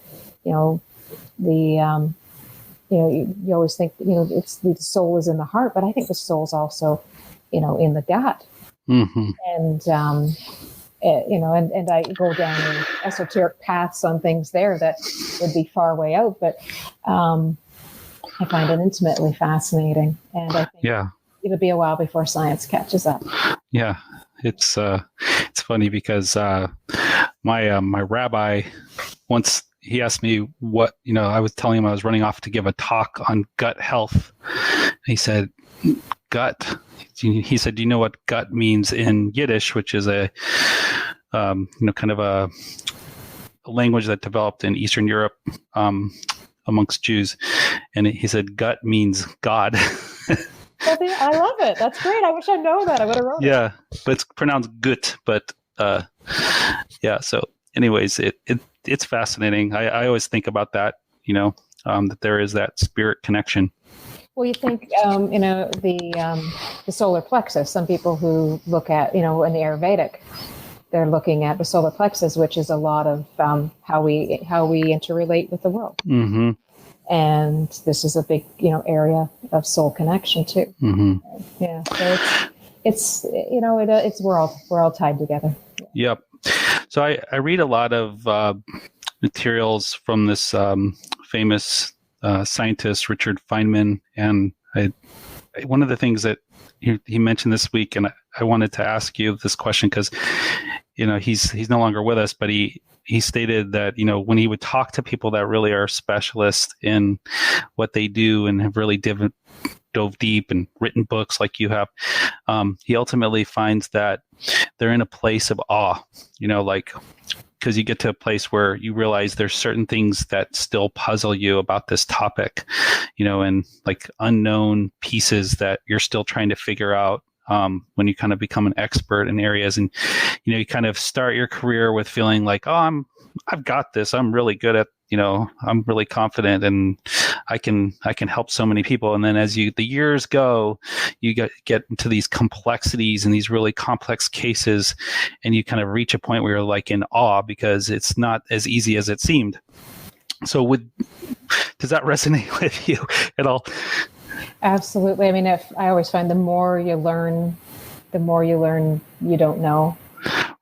always think, it's the soul is in the heart, but I think the soul's also, in the gut. Mm-hmm. And, and I go down esoteric paths on things there that would be far way out, but I find it intimately fascinating. And I think it'll be a while before science catches up. Yeah, it's funny because my rabbi once, he asked me what, I was telling him I was running off to give a talk on gut health. And he said, gut. He said, do you know what gut means in Yiddish, which is a, kind of a language that developed in Eastern Europe amongst Jews. And he said, gut means God. I love it. That's great. I wish I'd known that. I would have wrote it. Yeah, but it's pronounced gut. But so anyways, it's fascinating. I always think about that, that there is that spirit connection. Well, you think, the solar plexus, some people who look at, in the Ayurvedic, they're looking at the solar plexus, which is a lot of how we interrelate with the world. Mm-hmm. And this is a big, area of soul connection too. Mm-hmm. Yeah. So it's we're all tied together. Yep. So I read a lot of materials from this famous scientist, Richard Feynman. And one of the things that he mentioned this week, and I wanted to ask you this question because, he's no longer with us, but he stated that, when he would talk to people that really are specialists in what they do and have really dove deep and written books like you have, he ultimately finds that they're in a place of awe, like because you get to a place where you realize there's certain things that still puzzle you about this topic, and like unknown pieces that you're still trying to figure out. When you kind of become an expert in areas, and you kind of start your career with feeling like, oh, I've got this. I'm really good at, I'm really confident, and I can help so many people. And then as the years go, you get into these complexities and these really complex cases, and you kind of reach a point where you're like in awe because it's not as easy as it seemed. So does that resonate with you at all? Absolutely. I mean, I always find the more you learn, you don't know.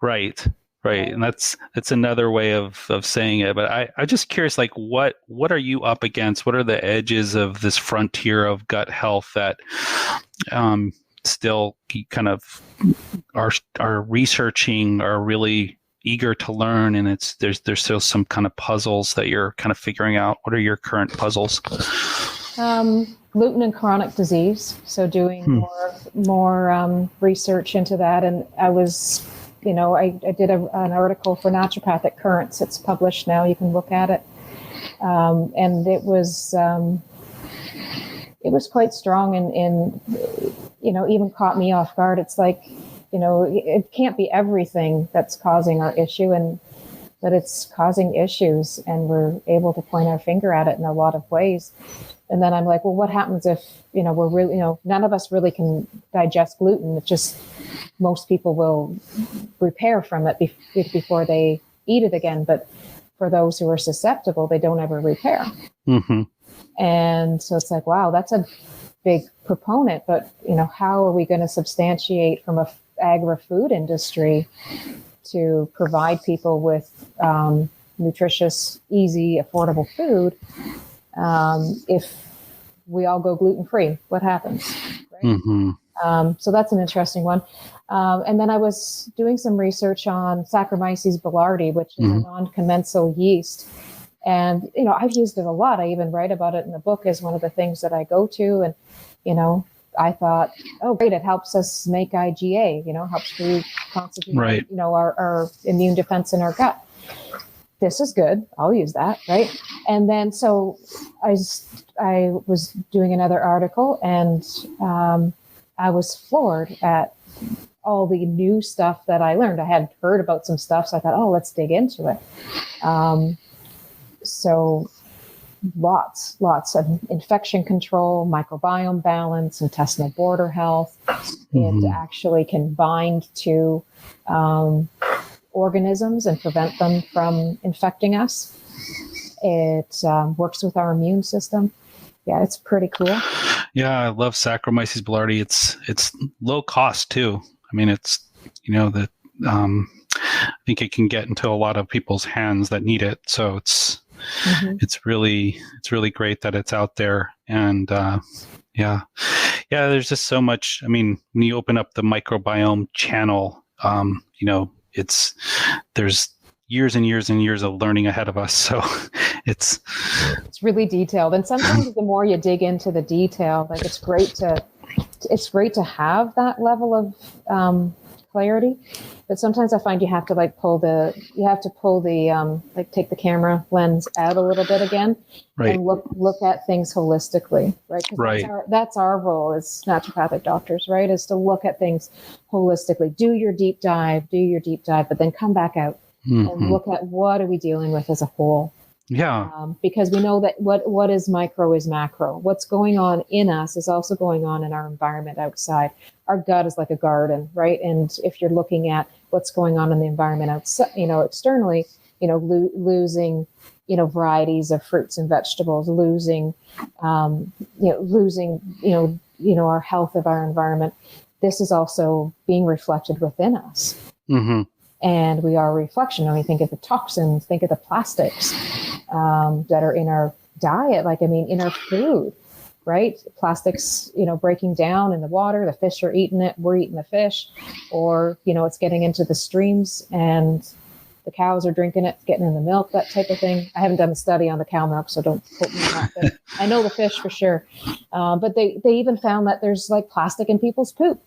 Right. And that's another way of saying it. But I'm just curious, like, what are you up against? What are the edges of this frontier of gut health that still kind of are researching, are really eager to learn, and there's still some kind of puzzles that you're kind of figuring out? What are your current puzzles? Gluten and chronic disease. So doing more research into that. And I was, I did an article for Naturopathic Currents. It's published now. You can look at it. And it was quite strong and even caught me off guard. It's like, it can't be everything that's causing our issue, but it's causing issues, and we're able to point our finger at it in a lot of ways. And then I'm like, well, what happens if, we're really, none of us really can digest gluten. It's just most people will repair from it before they eat it again. But for those who are susceptible, they don't ever repair. Mm-hmm. And so it's like, wow, that's a big proponent. But, how are we going to substantiate from a agri-food industry to provide people with nutritious, easy, affordable food? If we all go gluten-free, what happens? Right? Mm-hmm. So that's an interesting one. And then I was doing some research on Saccharomyces boulardii, which is a non-commensal yeast. And, I've used it a lot. I even write about it in the book as one of the things that I go to. And, I thought, oh, great, it helps us make IgA, helps reconstitute, right. Our immune defense in our gut. This is good. I'll use that, right? And then so I was doing another article, and I was floored at all the new stuff that I learned. I had heard about some stuff, so I thought, oh, let's dig into it. So lots of infection control, microbiome balance, intestinal border health. It actually can bind to organisms and prevent them from infecting us. It works with our immune system. Yeah, it's pretty cool. Yeah, I love Saccharomyces boulardii. It's low cost too. I mean, it's I think it can get into a lot of people's hands that need it. So it's really great that it's out there. And there's just so much. I mean, when you open up the microbiome channel, there's years and years and years of learning ahead of us. So it's really detailed. And sometimes the more you dig into the detail, like it's great to have that level of clarity. But sometimes I find you have to take the camera lens out a little bit again, right. And look at things holistically, right? Right. That's our role as naturopathic doctors, right? Is to look at things holistically. Do your deep dive, but then come back out and look at what are we dealing with as a whole. Yeah. Because we know that what is micro is macro. What's going on in us is also going on in our environment outside. Our gut is like a garden, right? And if you're looking at what's going on in the environment outside, externally, losing, varieties of fruits and vegetables, losing our health of our environment. This is also being reflected within us. Mm-hmm. And we are a reflection. When we think of the toxins, think of the plastics that are in our diet, in our food, right? Plastics, breaking down in the water, the fish are eating it, we're eating the fish, or, it's getting into the streams and the cows are drinking it, getting in the milk, that type of thing. I haven't done a study on the cow milk, so don't quote me on that. But I know the fish for sure. But they even found that there's plastic in people's poop.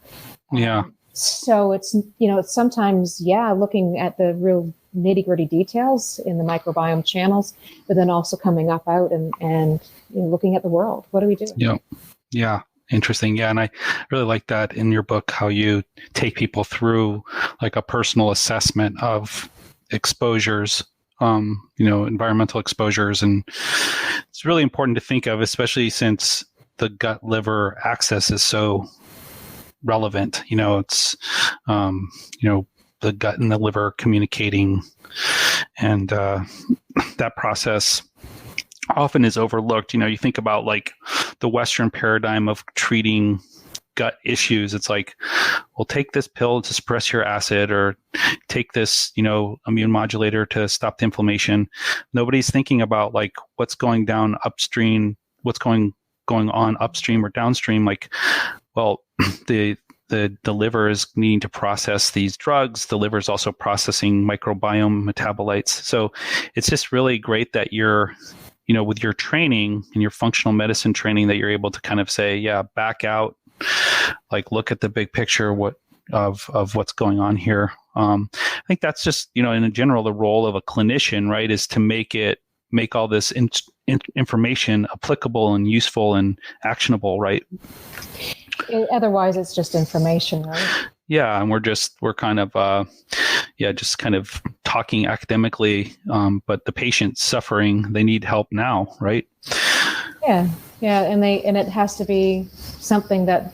Yeah. So it's, it's sometimes, looking at the real nitty gritty details in the microbiome channels, but then also coming up out and looking at the world. What do we do? Yeah. Yeah. Interesting. Yeah. And I really like that in your book, how you take people through like a personal assessment of exposures, environmental exposures. And it's really important to think of, especially since the gut liver axis is so relevant. It's, the gut and the liver communicating, and that process often is overlooked. You think about like the Western paradigm of treating gut issues. It's like, well, take this pill to suppress your acid, or take this, immune modulator to stop the inflammation. Nobody's thinking about like what's going down upstream, what's going on upstream or downstream. Like, well, the liver is needing to process these drugs. The liver is also processing microbiome metabolites. So it's just really great that you're, with your training and your functional medicine training, that you're able to kind of say, yeah, back out, like look at the big picture, of what's going on here. I think that's just, in general, the role of a clinician, right, is to make all this information applicable and useful and actionable, right? Otherwise, it's just information, right? Yeah, and we're kind of, just kind of talking academically, but the patient's suffering. They need help now, right? Yeah, and it has to be something that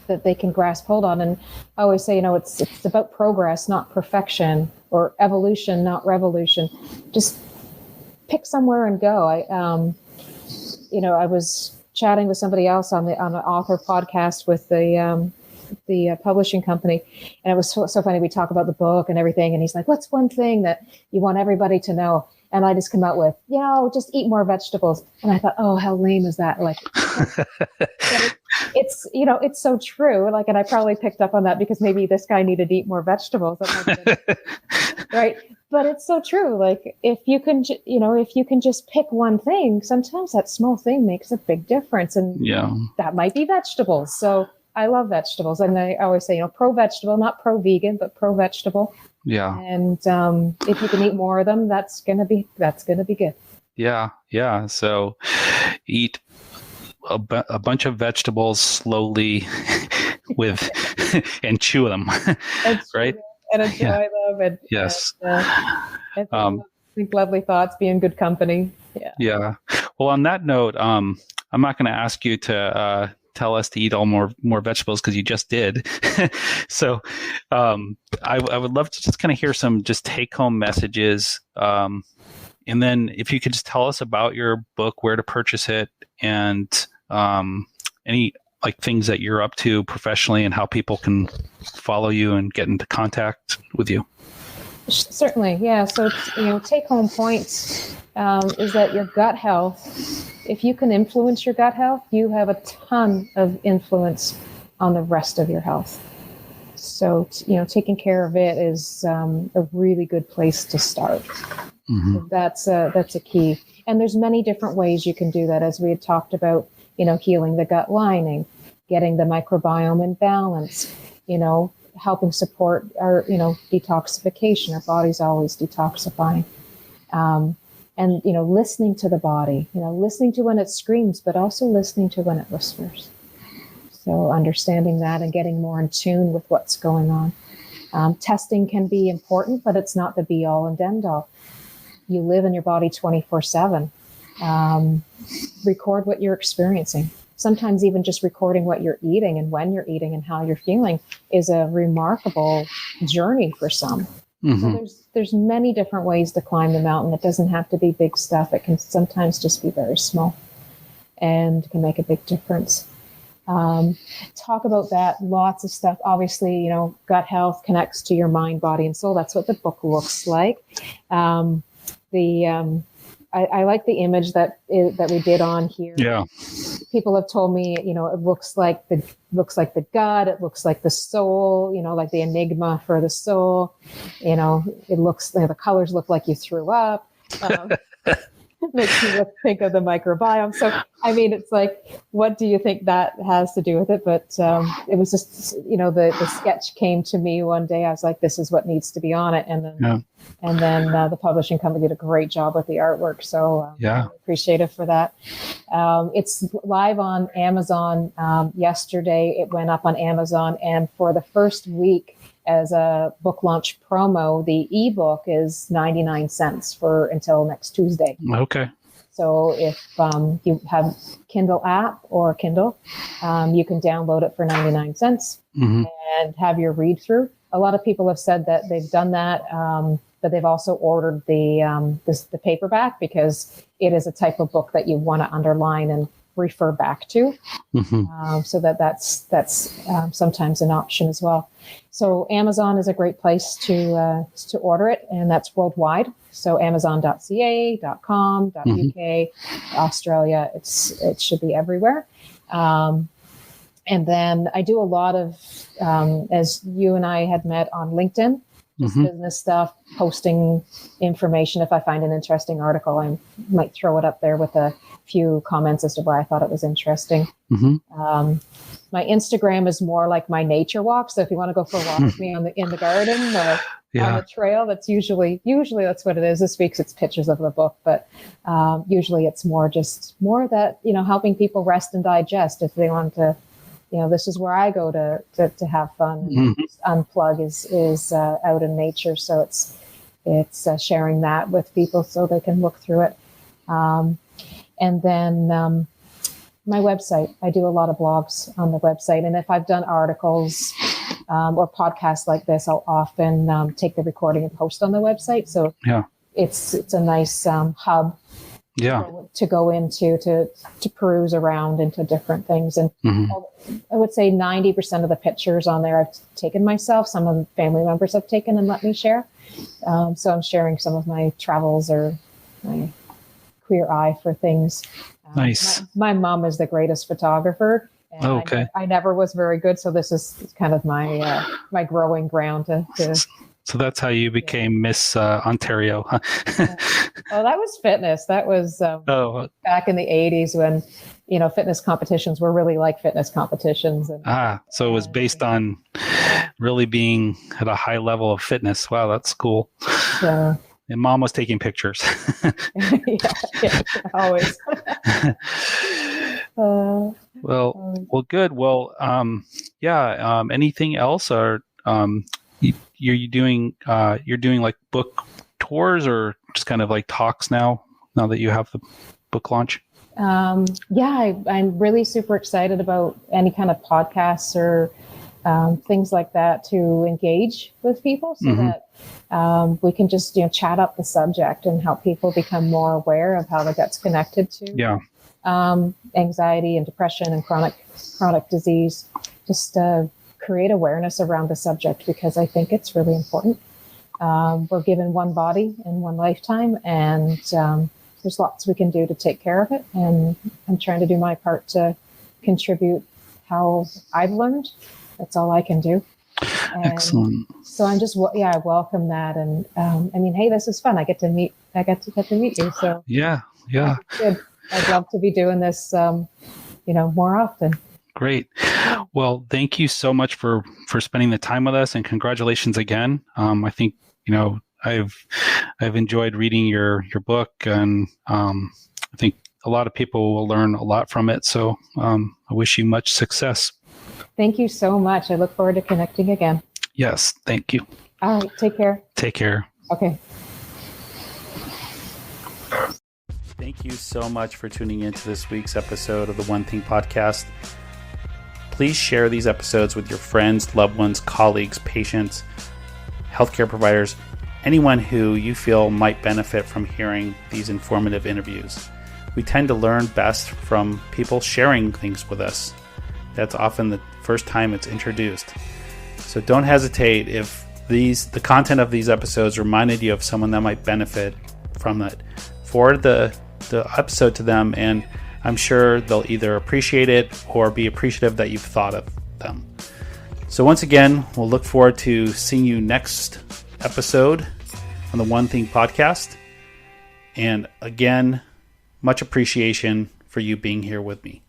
they can grasp hold on. And I always say, it's about progress, not perfection, or evolution, not revolution. Just pick somewhere and go. I was chatting with somebody else on the author podcast with the publishing company, and it was so funny. We talk about the book and everything, and he's like, "What's one thing that you want everybody to know?" And I just come out with, just eat more vegetables. And I thought, oh, how lame is that? Like, it's so true. Like, and I probably picked up on that because maybe this guy needed to eat more vegetables. Right. But it's so true. Like, if you can just pick one thing, sometimes that small thing makes a big difference. And that might be vegetables. So I love vegetables. And I always say, pro-vegetable, not pro-vegan, but pro-vegetable. Yeah. And if you can eat more of them, that's gonna be good. Yeah. Yeah. So eat a bunch of vegetables slowly and chew them, right? And enjoy them. And, yes. And think lovely thoughts, be in good company. Yeah. Yeah. Well, on that note, I'm not going to ask you to tell us to eat all more vegetables, because you just did. So I would love to just kind of hear some just take-home messages. And then if you could just tell us about your book, where to purchase it, and any like things that you're up to professionally, and how people can follow you and get into contact with you. Certainly. Yeah. So, take-home points is that your gut health, if you can influence your gut health, you have a ton of influence on the rest of your health. So, taking care of it is a really good place to start. Mm-hmm. That's a key. And there's many different ways you can do that, as we had talked about, healing the gut lining, getting the microbiome in balance, helping support our, detoxification. Our body's always detoxifying. And, listening to the body, listening to when it screams, but also listening to when it whispers. So understanding that and getting more in tune with what's going on. Testing can be important, but it's not the be all and end all. You live in your body 24/7. Record what you're experiencing. Sometimes even just recording what you're eating and when you're eating and how you're feeling is a remarkable journey for some. Mm-hmm. So there's many different ways to climb the mountain. It doesn't have to be big stuff. It can sometimes just be very small and can make a big difference. Talk about that, lots of stuff. Obviously, gut health connects to your mind, body, and soul. That's what the book looks like. I like the image that we did on here. Yeah. People have told me, it looks like the gut, it looks like the soul, like the enigma for the soul. It looks, the colors look like you threw up. makes me think of the microbiome. So, I mean, it's like, what do you think that has to do with it? But it was just, the sketch came to me one day. I was like, this is what needs to be on it. And then the publishing company did a great job with the artwork. So I'm appreciative for that. It's live on Amazon. Yesterday, it went up on Amazon. And for the first week, as a book launch promo, the ebook is 99 cents until next Tuesday. Okay. So if you have Kindle app or Kindle, you can download it for 99 cents and have your read through. A lot of people have said that they've done that, but they've also ordered the paperback because it is a type of book that you want to underline and refer back to. So that's sometimes an option as well. So Amazon is a great place to order it, and that's worldwide. So Amazon.ca, .com, .uk, Australia, it should be everywhere. And then I do a lot of, as you and I had met on LinkedIn, just business stuff, posting information. If I find an interesting article, I might throw it up there with a few comments as to why I thought it was interesting. My Instagram is more like my nature walk. So if you want to go for a walk with me in the garden or on the trail, that's usually that's what it is. This week's it's pictures of the book, but usually it's more that, helping people rest and digest if they want to. This is where I go to have fun and unplug is out in nature. So it's sharing that with people so they can look through it. And then my website, I do a lot of blogs on the website. And if I've done articles or podcasts like this, I'll often take the recording and post on the website. So it's a nice hub to go into, to peruse around into different things. And I would say 90% of the pictures on there I've taken myself. Some of the family members have taken and let me share. So I'm sharing some of my travels or my queer eye for things. Nice. My mom is the greatest photographer. And okay. I never was very good. So this is kind of my my growing ground to So that's how you became Miss Ontario, huh? Oh, that was fitness. That was back in the 80s when, fitness competitions were really like fitness competitions. So it was based on really being at a high level of fitness. Wow, that's cool. Yeah. And mom was taking pictures. yeah, always. Well, good. Well, anything else, or you're doing like book tours or just kind of like talks now that you have the book launch? I'm really super excited about any kind of podcasts or things like that to engage with people so that we can just chat up the subject and help people become more aware of how the gut's connected to anxiety and depression and chronic disease. Just create awareness around the subject because I think it's really important. We're given one body in one lifetime, and there's lots we can do to take care of it. And I'm trying to do my part to contribute how I've learned. That's all I can do. And excellent. So I'm just, I welcome that. And hey, this is fun. I get to meet you. So yeah. Good. I'd love to be doing this, more often. Great. Well, thank you so much for spending the time with us, and congratulations again. I think, I've enjoyed reading your book, and I think a lot of people will learn a lot from it. So I wish you much success. Thank you so much. I look forward to connecting again. Yes. Thank you. All right. Take care. Take care. Okay. Thank you so much for tuning into this week's episode of the One Thing Podcast. Please share these episodes with your friends, loved ones, colleagues, patients, healthcare providers, anyone who you feel might benefit from hearing these informative interviews. We tend to learn best from people sharing things with us. That's often the first time it's introduced. So don't hesitate if the content of these episodes reminded you of someone that might benefit from it. Forward the episode to them, and I'm sure they'll either appreciate it or be appreciative that you've thought of them. So once again, we'll look forward to seeing you next episode on the One Thing Podcast. And again, Much appreciation for you being here with me.